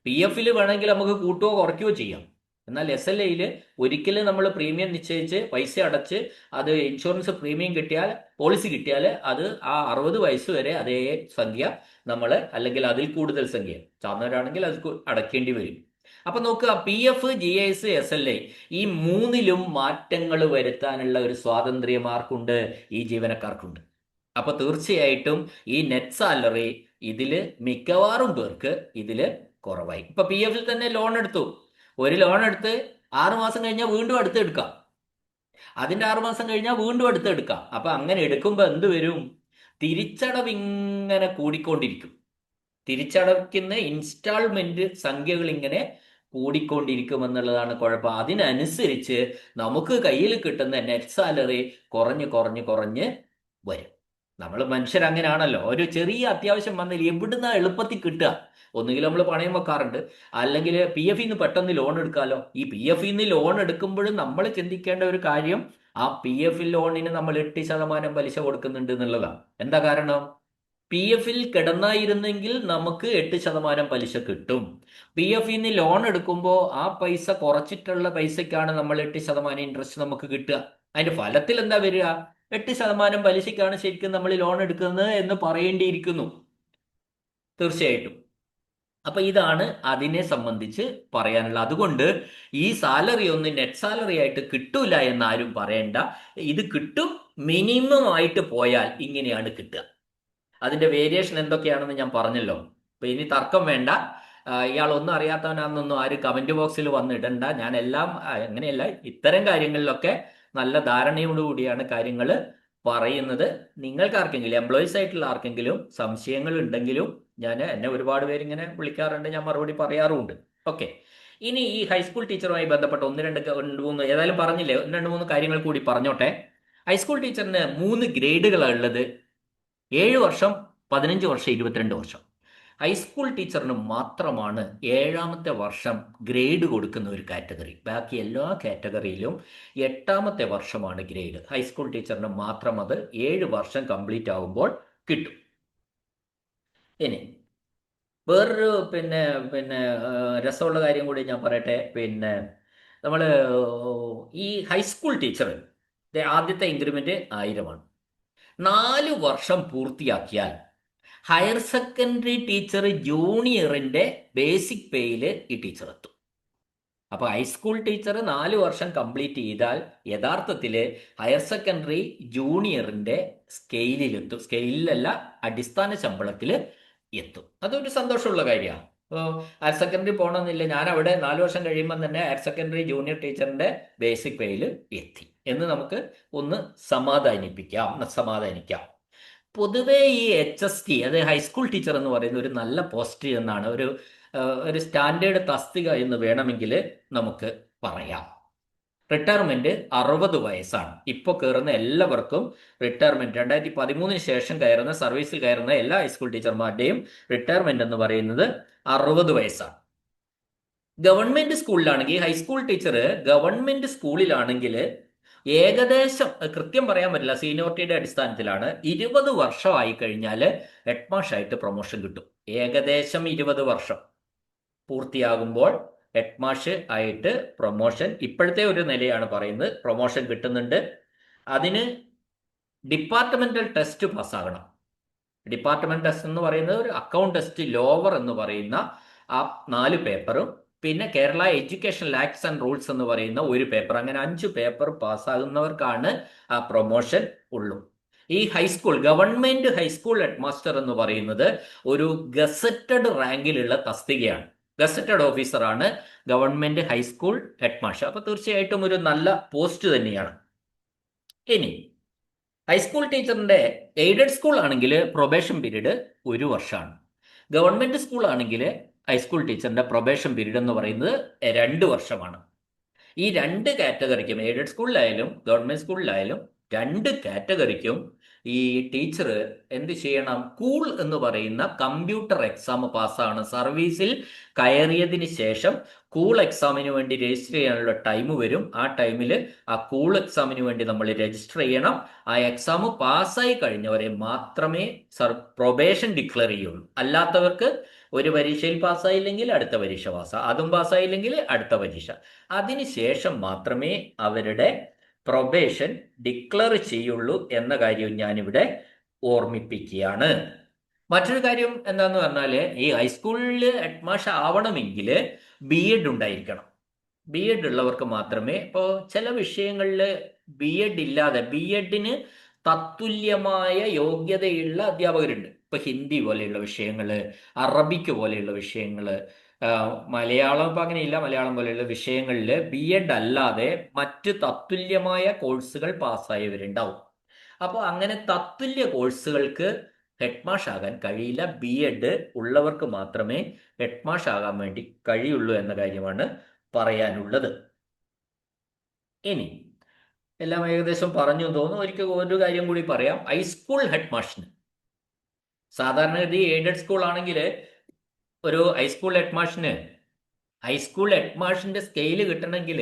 PF വേണമെങ്കിൽ നമുക്ക് കൂട്ടുകയോ കുറയ്ക്കുകയോ ചെയ്യാം. എന്നാൽ SLI ഒരിക്കലും നമ്മൾ പ്രീമിയം നിശ്ചയിച്ച് പൈസ അടച്ച് അത് ഇൻഷുറൻസ് പ്രീമിയം കിട്ടിയാൽ, പോളിസി കിട്ടിയാൽ അത് ആ 60 വയസ്സ് വരെ അതേ സംഖ്യ നമ്മൾ, അല്ലെങ്കിൽ അതിൽ കൂടുതൽ സംഖ്യ, ചാർന്നവരാണെങ്കിൽ അത് അടയ്ക്കേണ്ടി വരും. അപ്പൊ നോക്കുക, PF, GIS, SLI ഈ മൂന്നിലും മാറ്റങ്ങൾ വരുത്താനുള്ള ഒരു സ്വാതന്ത്ര്യം ആർക്കുണ്ട്, ഈ ജീവനക്കാർക്കുണ്ട്. അപ്പൊ തീർച്ചയായിട്ടും ഈ നെറ്റ് സാലറി ഇതില് മിക്കവാറും പേർക്ക് ഇതില് കുറവായി. ഇപ്പൊ പി എഫിൽ തന്നെ ലോൺ എടുത്തു, ഒരു ലോൺ എടുത്ത് 6 മാസം കഴിഞ്ഞാൽ വീണ്ടും അടുത്തെടുക്കാം, അതിന്റെ 6 മാസം കഴിഞ്ഞാൽ വീണ്ടും അടുത്തെടുക്കാം. അപ്പൊ അങ്ങനെ എടുക്കുമ്പോ എന്ത് വരും? തിരിച്ചടവ് ഇങ്ങനെ കൂടിക്കൊണ്ടിരിക്കും. തിരിച്ചടയ്ക്കുന്ന ഇൻസ്റ്റാൾമെന്റ് സംഖ്യകൾ ഇങ്ങനെ കൂടിക്കൊണ്ടിരിക്കും എന്നുള്ളതാണ് കുഴപ്പം. അതിനനുസരിച്ച് നമുക്ക് കയ്യിൽ കിട്ടുന്ന നെറ്റ് സാലറി കുറഞ്ഞ് കുറഞ്ഞ് കുറഞ്ഞ് വരും. നമ്മൾ മനുഷ്യരങ്ങനെയാണല്ലോ. ഒരു ചെറിയ അത്യാവശ്യം വന്നാൽ എവിടുന്ന എളുപ്പത്തിൽ കിട്ടുക? ഒന്നുകിൽ നമ്മൾ പണയം വെക്കാറുണ്ട്, അല്ലെങ്കിൽ പി എഫിൽ നിന്ന് പെട്ടെന്ന് ലോൺ എടുക്കാമല്ലോ. ഈ പി എഫിൽ നിന്ന് ലോൺ എടുക്കുമ്പോഴും നമ്മൾ ചിന്തിക്കേണ്ട ഒരു കാര്യം, ആ പി എഫ് ലോണിന് നമ്മൾ 8% പലിശ കൊടുക്കുന്നുണ്ട് എന്നുള്ളതാണ്. എന്താ കാരണം? പി എഫിൽ കിടന്നായിരുന്നെങ്കിൽ നമുക്ക് 8% പലിശ കിട്ടും. പി എഫിൽ നിന്ന് ലോൺ എടുക്കുമ്പോൾ ആ പൈസ കുറച്ചിട്ടുള്ള പൈസക്കാണ് നമ്മൾ 8% ഇൻട്രസ്റ്റ് നമുക്ക് കിട്ടുക. അതിന്റെ ഫലത്തിൽ എന്താ വരിക? 8% പലിശക്കാണ് ശരിക്കും നമ്മൾ ലോൺ എടുക്കുന്നത് എന്ന് പറയേണ്ടിയിരിക്കുന്നു. തീർച്ചയായിട്ടും. അപ്പൊ ഇതാണ് അതിനെ സംബന്ധിച്ച് പറയാനുള്ളത്. അതുകൊണ്ട് ഈ സാലറി ഒന്നും നെറ്റ് സാലറി ആയിട്ട് കിട്ടൂല എന്നാരും പറയണ്ട. ഇത് കിട്ടും, മിനിമം ആയിട്ട് പോയാൽ ഇങ്ങനെയാണ് കിട്ടുക. അതിന്റെ വേരിയേഷൻ എന്തൊക്കെയാണെന്ന് ഞാൻ പറഞ്ഞല്ലോ. അപ്പൊ ഇനി തർക്കം വേണ്ട. ഇയാൾ ഒന്നും അറിയാത്തവനാണെന്നൊന്നും ആരും കമന്റ് ബോക്സിൽ വന്നിടണ്ട. ഞാൻ എല്ലാം അങ്ങനെയല്ല, ഇത്തരം കാര്യങ്ങളിലൊക്കെ നല്ല ധാരണയോടുകൂടിയാണ് കാര്യങ്ങൾ പറയുന്നത്. നിങ്ങൾക്ക് ആർക്കെങ്കിലും, എംപ്ലോയീസ് ആയിട്ടുള്ള ആർക്കെങ്കിലും സംശയങ്ങൾ ഉണ്ടെങ്കിലും എന്നെ ഒരുപാട് പേര് ഇങ്ങനെ വിളിക്കാറുണ്ട്, ഞാൻ മറുപടി പറയാറുമുണ്ട്. ഓക്കെ. ഇനി ഈ ഹൈസ്കൂൾ ടീച്ചറുമായി ബന്ധപ്പെട്ട രണ്ട് മൂന്ന് ഏതായാലും പറഞ്ഞില്ലേ, 2-3 കാര്യങ്ങൾ കൂടി പറഞ്ഞോട്ടെ. ഹൈസ്കൂൾ ടീച്ചറിന് 3 ഗ്രേഡുകളാണ് ഉള്ളത്: 7 വർഷം, 15 വർഷം, 22 വർഷം. ഹൈസ്കൂൾ ടീച്ചറിന് മാത്രമാണ് 7ാമത്തെ വർഷം ഗ്രേഡ് കൊടുക്കുന്ന ഒരു കാറ്റഗറി. ബാക്കി എല്ലാ കാറ്റഗറിയിലും 8ാമത്തെ വർഷമാണ് ഗ്രേഡ്. ഹൈസ്കൂൾ ടീച്ചറിന് മാത്രം അത് 7 വർഷം കംപ്ലീറ്റ് ആകുമ്പോൾ കിട്ടും. ഇനി വേറൊരു പിന്നെ പിന്നെ രസമുള്ള കാര്യം കൂടി ഞാൻ പറയട്ടെ. നമ്മൾ ഈ ഹൈസ്കൂൾ ടീച്ചർ ആദ്യത്തെ ഇൻക്രിമെന്റ് 1000ആണ്. 4 വർഷം പൂർത്തിയാക്കിയാൽ ഹയർ സെക്കൻഡറി ടീച്ചർ ജൂനിയറിന്റെ ബേസിക് പേയിൽ ഈ ടീച്ചർ എത്തും. അപ്പൊ ഹൈസ്കൂൾ ടീച്ചർ 4 വർഷം കംപ്ലീറ്റ് ചെയ്താൽ യഥാർത്ഥത്തിൽ ഹയർ സെക്കൻഡറി ജൂനിയറിന്റെ സ്കെയിലിലെത്തും. സ്കെയിലല്ല, അടിസ്ഥാന ശമ്പളത്തിൽ എത്തും. അതൊരു സന്തോഷമുള്ള കാര്യമാണ്. ഇപ്പോൾ ഹയർ സെക്കൻഡറി പോകണമെന്നില്ല, ഞാൻ അവിടെ 4 വർഷം കഴിയുമ്പോൾ തന്നെ ഹയർ സെക്കൻഡറി ജൂനിയർ ടീച്ചറിന്റെ ബേസിക് പേയിൽ എത്തി എന്ന് നമുക്ക് ഒന്ന് സമാധാനിക്കാം. പൊതുവേ ഈ HST, അത് ഹൈസ്കൂൾ ടീച്ചർ എന്ന് പറയുന്ന ഒരു നല്ല പോസ്റ്റ് എന്നാണ്, ഒരു സ്റ്റാൻഡേർഡ് തസ്തിക എന്ന് വേണമെങ്കിൽ നമുക്ക് പറയാം. റിട്ടയർമെന്റ് 60 വയസ്സാണ്. ഇപ്പോൾ കയറുന്ന എല്ലാവർക്കും റിട്ടയർമെന്റ് 2013 ശേഷം കയറുന്ന, സർവീസിൽ കയറുന്ന എല്ലാ ഹൈസ്കൂൾ ടീച്ചർമാരുടെയും റിട്ടയർമെന്റ് എന്ന് പറയുന്നത് 60 വയസ്സാണ്. ഗവൺമെന്റ് സ്കൂളിലാണെങ്കിൽ, ഹൈസ്കൂൾ ടീച്ചർ ഗവൺമെന്റ് സ്കൂളിലാണെങ്കിൽ ഏകദേശം കൃത്യം പറയാൻ പറ്റില്ല, സീനിയോറിറ്റിയുടെ അടിസ്ഥാനത്തിലാണ്, 20 വർഷമായി കഴിഞ്ഞാൽ ഹെഡ്മാഷായിട്ട് പ്രൊമോഷൻ കിട്ടും. ഏകദേശം 20 വർഷം പൂർത്തിയാകുമ്പോൾ ഹെഡ്മാഷ് ആയിട്ട് പ്രൊമോഷൻ, ഇപ്പോഴത്തെ ഒരു നിലയാണ് പറയുന്നത്, പ്രൊമോഷൻ കിട്ടുന്നുണ്ട്. അതിന് ഡിപ്പാർട്ട്മെന്റൽ ടെസ്റ്റ് പാസ്സാകണം. ഡിപ്പാർട്ട്മെന്റ് ടെസ്റ്റ് എന്ന് പറയുന്നത് ഒരു അക്കൗണ്ട് ടെസ്റ്റ്, ലോവർ എന്ന് പറയുന്ന ആ 4 പേപ്പറും, പിന്നെ Kerala education acts and rules എന്ന് പറയുന്ന ഒരു പേപ്പർ, അങ്ങനെ 5 പേപ്പർ പാസ്സാകുന്നവർക്കാണ് ആ പ്രൊമോഷൻ ഉള്ളൂ. ഈ ഹൈസ്കൂൾ, ഗവൺമെന്റ് ഹൈസ്കൂൾ ഹെഡ്മാസ്റ്റർ എന്ന് പറയുന്നത് ഒരു ഗസറ്റഡ് റാങ്കിലുള്ള തസ്തികയാണ്. ഗസറ്റഡ് ഓഫീസറാണ് ഗവൺമെന്റ് ഹൈസ്കൂൾ ഹെഡ്മാസ്റ്റർ. അപ്പൊ തീർച്ചയായിട്ടും ഒരു നല്ല പോസ്റ്റ് തന്നെയാണ്. ഇനി ഹൈസ്കൂൾ ടീച്ചറിന്റെ എയ്ഡഡ് സ്കൂൾ ആണെങ്കിൽ പ്രൊബേഷൻ പീരീഡ് 1 വർഷമാണ്. ഗവൺമെന്റ് സ്കൂൾ ആണെങ്കിൽ ഹൈസ്കൂൾ ടീച്ചറിന്റെ പ്രൊബേഷൻ പീരീഡ് എന്ന് പറയുന്നത് 2 വർഷമാണ്. ഈ 2 കാറ്റഗറിക്കും, എയ്ഡഡ് സ്കൂളിലായാലും ഗവൺമെന്റ് സ്കൂളിലായാലും 2 കാറ്റഗറിക്കും ഈ ടീച്ചർ എന്ത് ചെയ്യണം? കൂൾ എന്ന് പറയുന്ന കമ്പ്യൂട്ടർ എക്സാം പാസ്സാണ്. സർവീസിൽ കയറിയതിന് ശേഷം കൂൾ എക്സാമിന് വേണ്ടി രജിസ്റ്റർ ചെയ്യാനുള്ള ടൈം വരും. ആ ടൈമിൽ ആ കൂൾ എക്സാമിന് വേണ്ടി നമ്മൾ രജിസ്റ്റർ ചെയ്യണം. ആ എക്സാം പാസ്സായി കഴിഞ്ഞവരെ മാത്രമേ പ്രൊബേഷൻ ഡിക്ലെയർ ചെയ്യുള്ളൂ. അല്ലാത്തവർക്ക് ഒരു പരീക്ഷയിൽ പാസ്സായില്ലെങ്കിൽ അടുത്ത പരീക്ഷ അതും പാസ്സായില്ലെങ്കിൽ അടുത്ത പരീക്ഷ, അതിനുശേഷം മാത്രമേ അവരുടെ പ്രൊബേഷൻ ഡിക്ലെയർ ചെയ്യുള്ളൂ എന്ന കാര്യം ഞാനിവിടെ ഓർമ്മിപ്പിക്കുകയാണ്. മറ്റൊരു കാര്യം എന്താന്ന് പറഞ്ഞാൽ, ഈ ഹൈസ്കൂളിൽ ഹെഡ്മാഷ് ആവണമെങ്കിൽ BEd ഉണ്ടായിരിക്കണം. BEd ഉള്ളവർക്ക് മാത്രമേ. ഇപ്പോൾ ചില വിഷയങ്ങളിൽ BEd ഇല്ലാതെ, BEdന് തത്തുല്യമായ യോഗ്യതയുള്ള അധ്യാപകരുണ്ട്. ഇപ്പൊ ഹിന്ദി പോലെയുള്ള വിഷയങ്ങള്, അറബിക്ക് പോലെയുള്ള വിഷയങ്ങള്, മലയാളം ഇപ്പൊ അങ്ങനെയില്ല, മലയാളം പോലെയുള്ള വിഷയങ്ങളിൽ B.Ed അല്ലാതെ മറ്റ് തത്തുല്യമായ കോഴ്സുകൾ പാസ്സായവരുണ്ടാവും. അപ്പോൾ അങ്ങനെ തത്തുല്യ കോഴ്സുകൾക്ക് ഹെഡ് മാഷ് ആകാൻ കഴിയില്ല. B.Ed ഉള്ളവർക്ക് മാത്രമേ ഹെഡ് മാഷ് ആകാൻ വേണ്ടി കഴിയുള്ളൂ എന്ന കാര്യമാണ് പറയാനുള്ളത്. ഇനി എല്ലാം ഏകദേശം പറഞ്ഞു തോന്നുന്നു. ഒരിക്കൽ ഒരു കാര്യം കൂടി പറയാം. ഹൈസ്കൂൾ ഹെഡ് മാഷിന് സാധാരണഗതി എയ്ഡഡ് സ്കൂൾ ആണെങ്കിൽ ഒരു ഹൈസ്കൂൾ ഹെഡ് മാഷിന്റെ സ്കെയില് കിട്ടണമെങ്കിൽ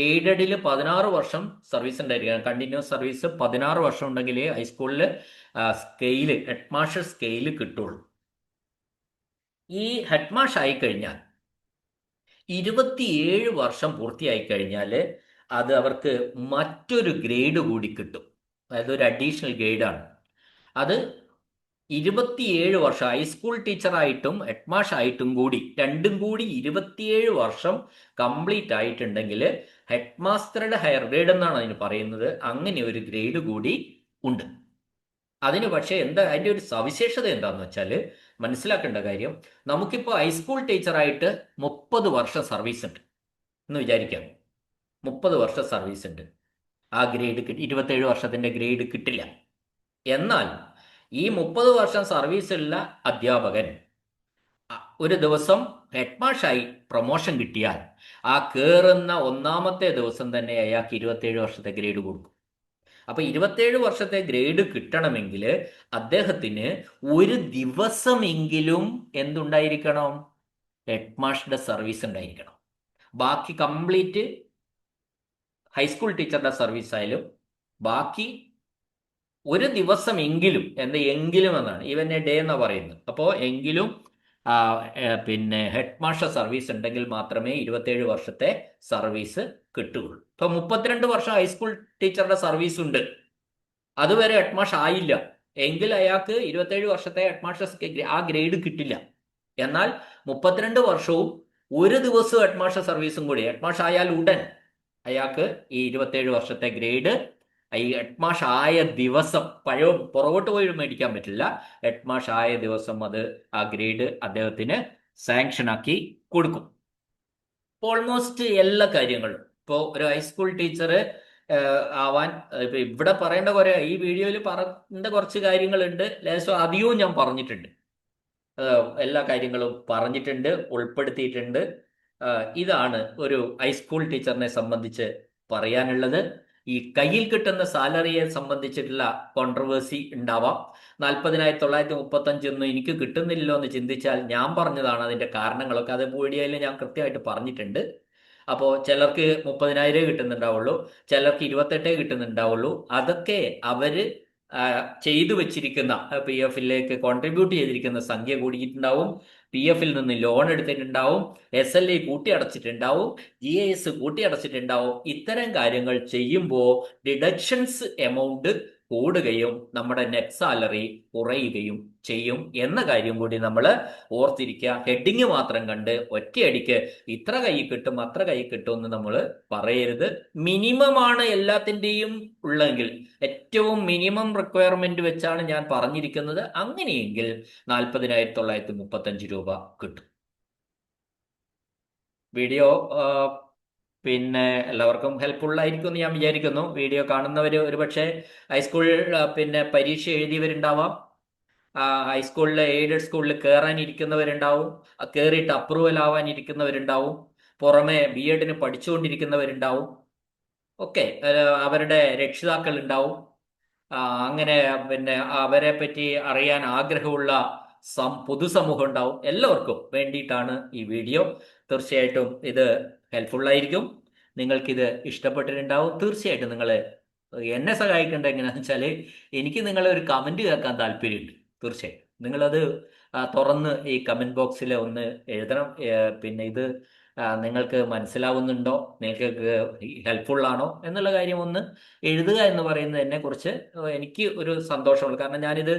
എയ്ഡഡിൽ 16 വർഷം സർവീസ് ഉണ്ടായിരിക്കണം. കണ്ടിന്യൂസ് സർവീസ് 16 വർഷം ഉണ്ടെങ്കിൽ ഹൈസ്കൂളിൽ ഹെഡ് മാഷ് സ്കെയില് കിട്ടുള്ളൂ. ഈ ഹെഡ് മാഷ് ആയിക്കഴിഞ്ഞാൽ 27 വർഷം പൂർത്തിയായി കഴിഞ്ഞാൽ അത് അവർക്ക് മറ്റൊരു ഗ്രേഡ് കൂടി കിട്ടും. അതായത് ഒരു അഡീഷണൽ ഗ്രേഡാണ് അത്. 27 വർഷം ഹൈസ്കൂൾ ടീച്ചറായിട്ടും ഹെഡ് മാഷ് ആയിട്ടും കൂടി രണ്ടും കൂടി 27 വർഷം കംപ്ലീറ്റ് ആയിട്ടുണ്ടെങ്കിൽ ഹെഡ് മാസ്റ്ററുടെ ഹയർ ഗ്രേഡ് എന്നാണ് അതിന് പറയുന്നത്. അങ്ങനെ ഒരു ഗ്രേഡ് കൂടി ഉണ്ട് അതിന്. പക്ഷേ അതിൻ്റെ ഒരു സവിശേഷത എന്താണെന്ന് വെച്ചാൽ മനസ്സിലാക്കേണ്ട കാര്യം, നമുക്കിപ്പോൾ ഹൈസ്കൂൾ ടീച്ചറായിട്ട് 30 വർഷം സർവീസ് ഉണ്ട് എന്ന് വിചാരിക്കാം. 30 വർഷം സർവീസ് ഉണ്ട്. ആ ഗ്രേഡ് 27 വർഷത്തിൻ്റെ ഗ്രേഡ് കിട്ടില്ല. എന്നാൽ ഈ 30 വർഷം സർവീസുള്ള അധ്യാപകൻ ഒരു ദിവസം ഹെഡ് മാഷായി പ്രൊമോഷൻ കിട്ടിയാൽ ആ കയറുന്ന ഒന്നാമത്തെ ദിവസം തന്നെ അയാൾക്ക് 27 വർഷത്തെ ഗ്രേഡ് കൊടുക്കും. അപ്പൊ 27 വർഷത്തെ ഗ്രേഡ് കിട്ടണമെങ്കിൽ അദ്ദേഹത്തിന് ഒരു ദിവസമെങ്കിലും എന്തുണ്ടായിരിക്കണം? ഹെഡ് മാസ്റ്ററുടെ സർവീസ് ഉണ്ടായിരിക്കണം. ബാക്കി കംപ്ലീറ്റ് ഹൈസ്കൂൾ ടീച്ചറുടെ സർവീസ് ആയാലും ബാക്കി ഒരു ദിവസമെങ്കിലും എങ്കിലും എന്നാണ്, ഈവൻ എ ഡേ എന്നാണ് പറയുന്നത്. അപ്പോൾ എങ്കിലും പിന്നെ ഹെഡ് മാസ്റ്റർ സർവീസ് ഉണ്ടെങ്കിൽ മാത്രമേ 27 വർഷത്തെ സർവീസ് കിട്ടുകയുള്ളൂ. ഇപ്പൊ 32 വർഷം ഹൈസ്കൂൾ ടീച്ചറുടെ സർവീസ് ഉണ്ട്, അതുവരെ ഹെഡ് മാസ്റ്റർ ആയില്ല എങ്കിൽ അയാൾക്ക് 27 വർഷത്തെ ഹെഡ് മാസ്റ്റർ ആ ഗ്രേഡ് കിട്ടില്ല. എന്നാൽ 32 വർഷവും ഒരു ദിവസവും ഹെഡ് മാസ്റ്റർ സർവീസും കൂടി ഹെഡ് മാസ്റ്റർ ആയാൽ ഉടൻ അയാൾക്ക് ഈ 27 വർഷത്തെ ഗ്രേഡ് ഈ ഹെഡ് മാസ്റ്റർ ആയ ദിവസം പുറകോട്ട് പോയി മേടിക്കാൻ പറ്റില്ല. ഹെഡ് മാസ്റ്റർ ആയ ദിവസം അത് ആ ഗ്രേഡ് അദ്ദേഹത്തിന് സാങ്ഷൻ ആക്കി കൊടുക്കും. ഓൾമോസ്റ്റ് എല്ലാ കാര്യങ്ങളും ഇപ്പോൾ ഒരു ഹൈസ്കൂൾ ടീച്ചർ ആവാൻ ഇപ്പൊ ഇവിടെ പറയേണ്ട ഈ വീഡിയോയിൽ പറയേണ്ട കുറച്ച് കാര്യങ്ങളുണ്ട്. ലേശം അധികവും ഞാൻ പറഞ്ഞിട്ടുണ്ട്, എല്ലാ കാര്യങ്ങളും പറഞ്ഞിട്ടുണ്ട്, ഉൾപ്പെടുത്തിയിട്ടുണ്ട്. ഇതാണ് ഒരു ഹൈസ്കൂൾ ടീച്ചറിനെ സംബന്ധിച്ച് പറയാനുള്ളത്. ഈ കയ്യിൽ കിട്ടുന്ന സാലറിയെ സംബന്ധിച്ചിട്ടുള്ള കോൺട്രവേഴ്സി ഉണ്ടാവാം. 40,935 ഒന്നും എനിക്ക് കിട്ടുന്നില്ലല്ലോ എന്ന് ചിന്തിച്ചാൽ ഞാൻ പറഞ്ഞതാണ് അതിന്റെ കാരണങ്ങളൊക്കെ. അത് വീഡിയോയിൽ ഞാൻ കൃത്യമായിട്ട് പറഞ്ഞിട്ടുണ്ട്. അപ്പോൾ ചിലർക്ക് 30,000 കിട്ടുന്നുണ്ടാവുള്ളൂ, ചിലർക്ക് 28 കിട്ടുന്നുണ്ടാവുള്ളൂ. അതൊക്കെ അവര് ചെയ്തു വെച്ചിരിക്കുന്ന PF കോൺട്രിബ്യൂട്ട് ചെയ്തിരിക്കുന്ന സംഖ്യ കൂടിയിട്ടുണ്ടാവും, PF നിന്ന് ലോൺ എടുത്തിട്ടുണ്ടാവും, SLA കൂട്ടി അടച്ചിട്ടുണ്ടാവും, GIS കൂട്ടി അടച്ചിട്ടുണ്ടാവും. ഇത്തരം കാര്യങ്ങൾ ചെയ്യുമ്പോൾ ഡിഡക്ഷൻസ് എമൗണ്ട് കൂടുകയും നമ്മുടെ നെറ്റ് സാലറി കുറയുകയും ചെയ്യും എന്ന കാര്യം കൂടി നമ്മൾ ഓർത്തിരിക്കുക. ഹെഡിങ് മാത്രം കണ്ട് ഒറ്റയടിക്ക് ഇത്ര കൈ കിട്ടും അത്ര കൈ കിട്ടും എന്ന് നമ്മൾ പറയരുത്. മിനിമമാണ് എല്ലാത്തിൻ്റെയും ഉള്ളെങ്കിൽ, ഏറ്റവും മിനിമം റിക്വയർമെന്റ് വെച്ചാണ് ഞാൻ പറഞ്ഞിരിക്കുന്നത്. അങ്ങനെയെങ്കിൽ 40,935 രൂപ കിട്ടും. വീഡിയോ പിന്നെ എല്ലാവർക്കും ഹെൽപ്ഫുൾ ആയിരിക്കും എന്ന് ഞാൻ വിചാരിക്കുന്നു. വീഡിയോ കാണുന്നവർ ഒരുപക്ഷെ ഹൈസ്കൂൾ പിന്നെ പരീക്ഷ എഴുതിയവരുണ്ടാവാം, ഹൈസ്കൂളിൽ എയ്ഡഡ് സ്കൂളിൽ കയറാനിരിക്കുന്നവരുണ്ടാവും, കയറിയിട്ട് അപ്രൂവൽ ആവാനിരിക്കുന്നവരുണ്ടാവും, പുറമെ B.Edന് പഠിച്ചുകൊണ്ടിരിക്കുന്നവരുണ്ടാവും, ഒക്കെ അവരുടെ രക്ഷിതാക്കൾ ഉണ്ടാവും. അങ്ങനെ പിന്നെ അവരെ പറ്റി അറിയാൻ ആഗ്രഹമുള്ള പൊതുസമൂഹം ഉണ്ടാവും. എല്ലാവർക്കും വേണ്ടിയിട്ടാണ് ഈ വീഡിയോ. തീർച്ചയായിട്ടും ഇത് ഹെൽപ്ഫുൾ ആയിരിക്കും. നിങ്ങൾക്കിത് ഇഷ്ടപ്പെട്ടിട്ടുണ്ടാവും. തീർച്ചയായിട്ടും നിങ്ങൾ എന്നെ സഹായിക്കേണ്ടത് എങ്ങനെയാണെന്ന് വെച്ചാൽ എനിക്ക് നിങ്ങളെ ഒരു കമൻറ്റ് കേൾക്കാൻ താല്പര്യമുണ്ട്. തീർച്ചയായും നിങ്ങളത് തുറന്ന് ഈ കമൻറ്റ് ബോക്സിൽ ഒന്ന് എഴുതണം. പിന്നെ ഇത് നിങ്ങൾക്ക് മനസ്സിലാവുന്നുണ്ടോ, നിങ്ങൾക്ക് ഹെൽപ്ഫുൾ ആണോ എന്നുള്ള കാര്യം ഒന്ന് എഴുതുക എന്ന് പറയുന്നത് എന്നെക്കുറിച്ച് എനിക്ക് ഒരു സന്തോഷമുള്ളൂ. കാരണം ഞാനിത്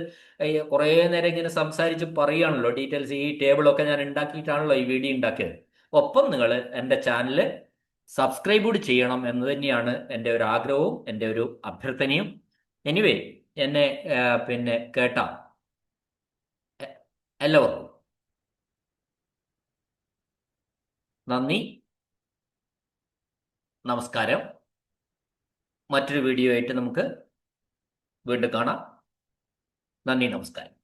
കുറേ നേരം ഇങ്ങനെ സംസാരിച്ച് പറയുകയാണല്ലോ, ഡീറ്റെയിൽസ് ഈ ടേബിളൊക്കെ ഞാൻ ഉണ്ടാക്കിയിട്ടാണല്ലോ ഈ വീഡിയോ ഉണ്ടാക്കിയത്. ഒപ്പം നിങ്ങൾ എൻ്റെ ചാനൽ സബ്സ്ക്രൈബ് കൂടി ചെയ്യണം എന്ന് തന്നെയാണ് എൻ്റെ ഒരു ആഗ്രഹവും എൻ്റെ ഒരു അഭ്യർത്ഥനയും. എനിവേ എന്നെ പിന്നെ കേട്ട എ- എല്ലാവർക്കും നന്ദി, നമസ്കാരം. മറ്റൊരു വീഡിയോ ആയിട്ട് നമുക്ക് വീണ്ടും കാണാം. നന്ദി, നമസ്കാരം.